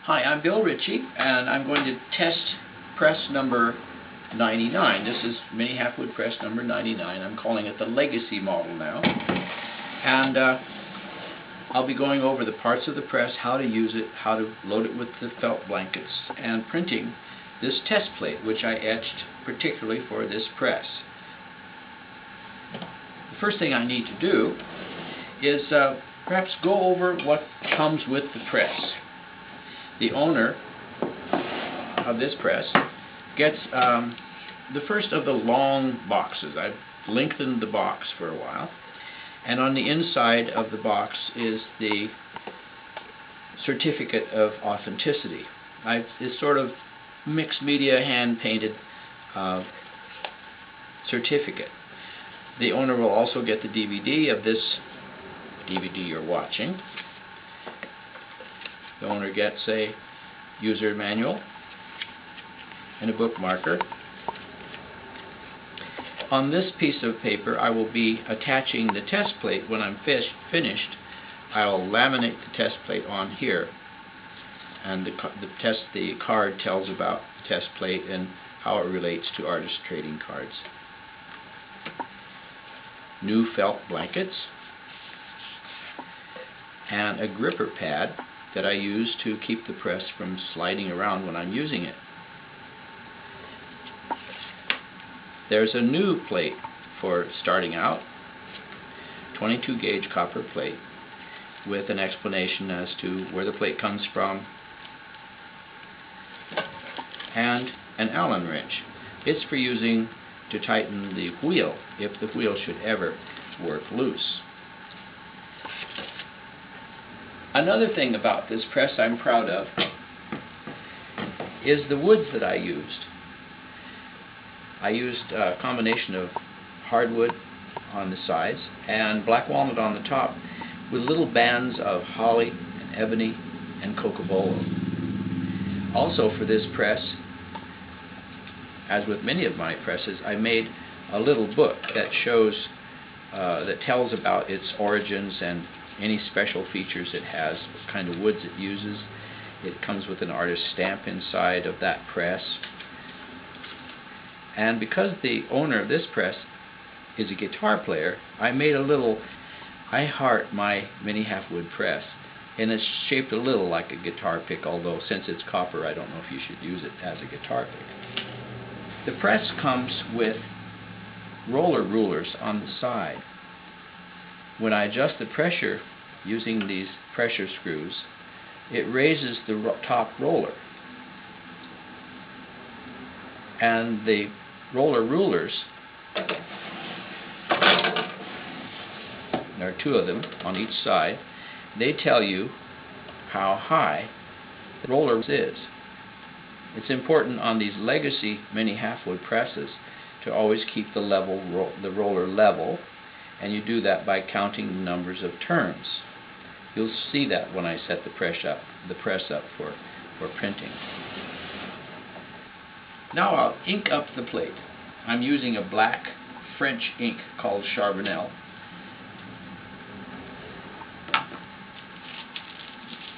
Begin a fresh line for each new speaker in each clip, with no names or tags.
Hi, I'm Bill Ritchie, and I'm going to test press number 99. This is Mini Halfwood Press number 99. I'm calling it the Legacy model now. And I'll be going over the parts of the press, how to use it, how to load it with the felt blankets, and printing this test plate, which I etched particularly for this press. The first thing I need to do is perhaps go over what comes with the press. The owner of this press gets the first of the long boxes. I've lengthened the box for a while, and on the inside of the box is the certificate of authenticity. It's sort of mixed media, hand-painted certificate. The owner will also get the DVD of this DVD you're watching. The owner gets a user manual and a bookmarker. On this piece of paper I will be attaching the test plate. When I'm finished, I'll laminate the test plate on here, and the card tells about the test plate and how it relates to artist trading cards. New felt blankets and a gripper pad that I use to keep the press from sliding around when I'm using it. There's a new plate for starting out, 22 gauge copper plate with an explanation as to where the plate comes from, and an Allen wrench. It's for using to tighten the wheel if the wheel should ever work loose. Another thing about this press I'm proud of is the woods that I used. I used a combination of hardwood on the sides and black walnut on the top, with little bands of holly and ebony and cocobolo. Also for this press, as with many of my presses, I made a little book that shows, that tells about its origins and any special features it has, what kind of woods it uses. It comes with an artist's stamp inside of that press. And because the owner of this press is a guitar player, I made a little I Heart My Mini Halfwood Press, and it's shaped a little like a guitar pick, although since it's copper I don't know if you should use it as a guitar pick. The press comes with roller rulers on the side. When I adjust the pressure using these pressure screws, it raises the top roller. And the roller rulers, there are two of them on each side, they tell you how high the roller is. It's important on these legacy Mini Halfwood presses to always keep the roller level, and you do that by counting the numbers of turns. You'll see that when I set the press up for printing. Now I'll ink up the plate. I'm using a black French ink called Charbonnel.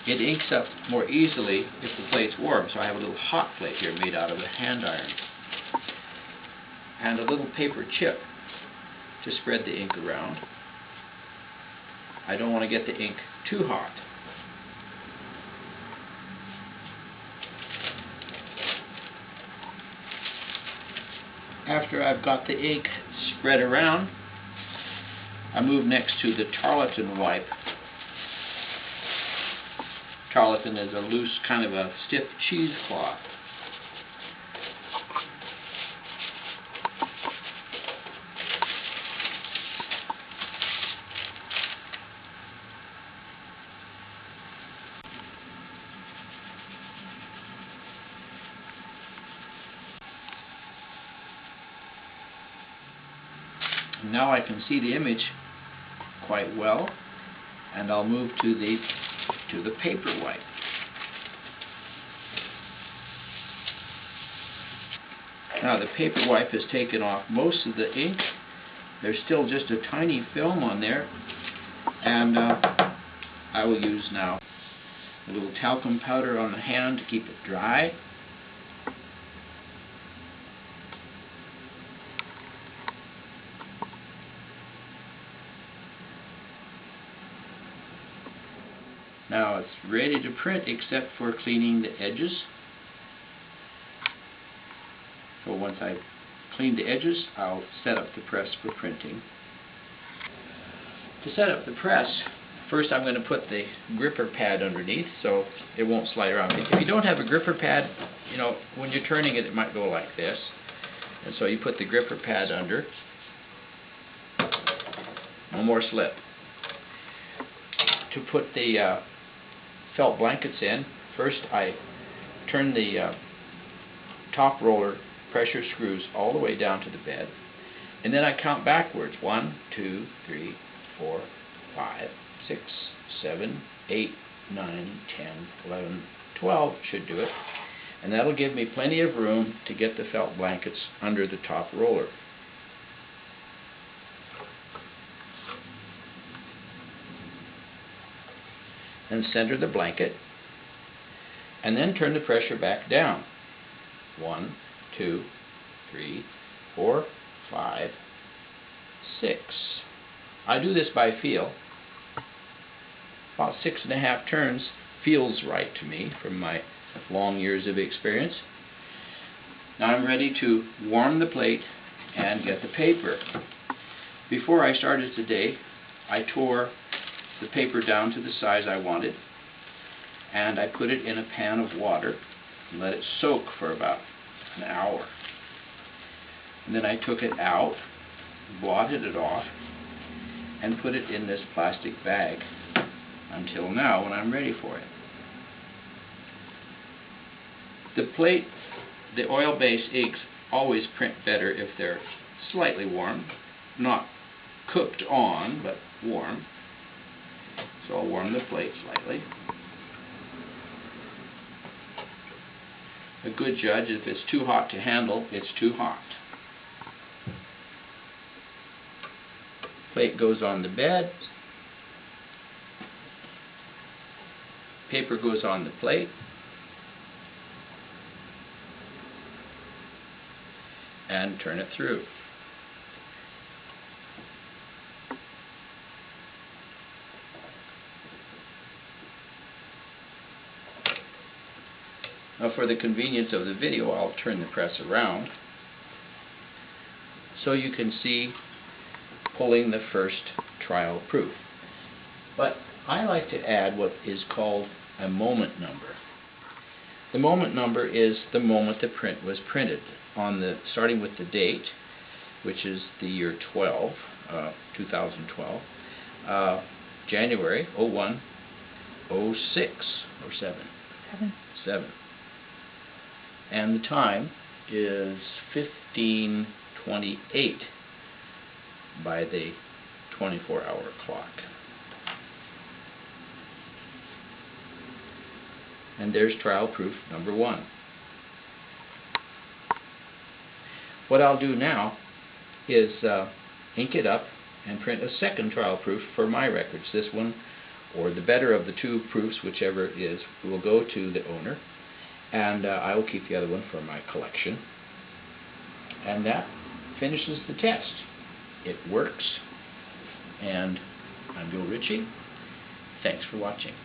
It inks up more easily if the plate's warm, so I have a little hot plate here made out of a hand iron, and a little paper chip to spread the ink around. I don't want to get the ink too hot. After I've got the ink spread around, I move next to the tarlatan wipe. Tarlatan is a loose, kind of a stiff cheesecloth. Now I can see the image quite well, and I'll move to the paper wipe. Now the paper wipe has taken off most of the ink. There's still just a tiny film on there, and I will use now A little talcum powder on the hand to keep it dry. Now it's ready to print except for cleaning the edges. So once I clean the edges, I'll set up the press for printing. To set up the press, first I'm going to put the gripper pad underneath so it won't slide around. If you don't have a gripper pad, you know, when you're turning it, it might go like this. And so you put the gripper pad under. No more slip. To put the felt blankets in, first I turn the top roller pressure screws all the way down to the bed, and then I count backwards. 1, 2, 3, 4, 5, 6, 7, 8, 9, 10, 11, 12 should do it, and that'll give me plenty of room to get the felt blankets under the top roller. And center the blanket, and then turn the pressure back down. 1, 2, 3, 4, 5, 6. I do this by feel. About 6.5 turns feels right to me from my long years of experience. Now I'm ready to warm the plate and get the paper. Before I started today, I tore the paper down to the size I wanted, and I put it in a pan of water and let it soak for about an hour. And then I took it out, blotted it off, and put it in this plastic bag until now when I'm ready for it. The plate, the oil-based inks always print better if they're slightly warm, not cooked on, but warm. So I'll warm the plate slightly. A good judge, if it's too hot to handle, it's too hot. Plate goes on the bed. Paper goes on the plate. And turn it through. Now, for the convenience of the video, I'll turn the press around so you can see pulling the first trial proof. But I like to add what is called a moment number. The moment number is the moment the print was printed, starting with the date, which is the year 2012, January 01, 06, or 7. 7. And the time is 15:28 by the 24-hour clock. And there's trial proof number 1. What I'll do now is ink it up and print a second trial proof for my records. This one, or the better of the two proofs, whichever it is, will go to the owner, and I will keep the other one for my collection. And that finishes the test. It works, and I'm Bill Ritchie. Thanks for watching.